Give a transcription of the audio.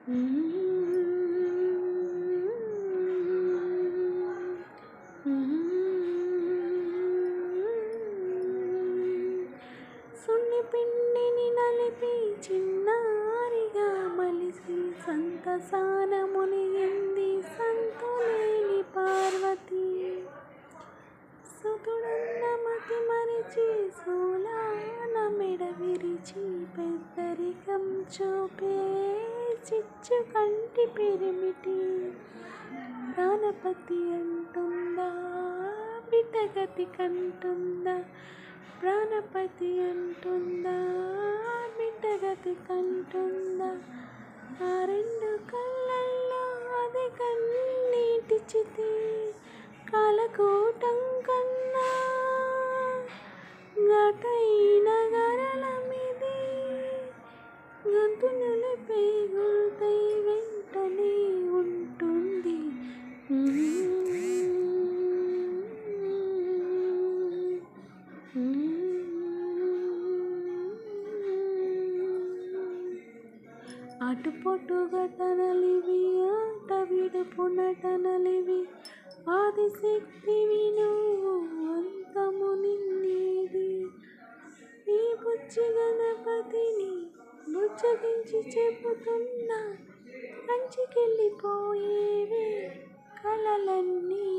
సున్ని పిండిని నలిపి చిన్నారిగా మలిసి సంతసాన మునిగింది సంతులేని పార్వతి. సుతుడన్న మతి మరిచి సోలాన మెడ విరిచి పెద్దరికం చూపే చిచ్చు కంటి పెరిమిటి. ప్రాణపతి అంటుందా బిడ్డగతి కంటుందా, ప్రాణపతి అంటుందా బిడ్డగతి కంటుందా. ఆ రెండు కళ్ళల్లో అది కన్నీటి చితి, కాలకూటం కన్నా ఘాటైన గరళమిది. గొంతు నులిపే గొంతై వెంటనే ఉంటుంది. అటుపొటు ఘటనలివి, ఆట విడుపు నటనలివి. ఆదిశక్తివి నువ్వు, అంతము నిన్నేది. ఈ బుజ్జి గణపతిని బుజ్జగించి చెబుతున్నా, కంచికెళ్ళిపోయేవే కలలన్నీ.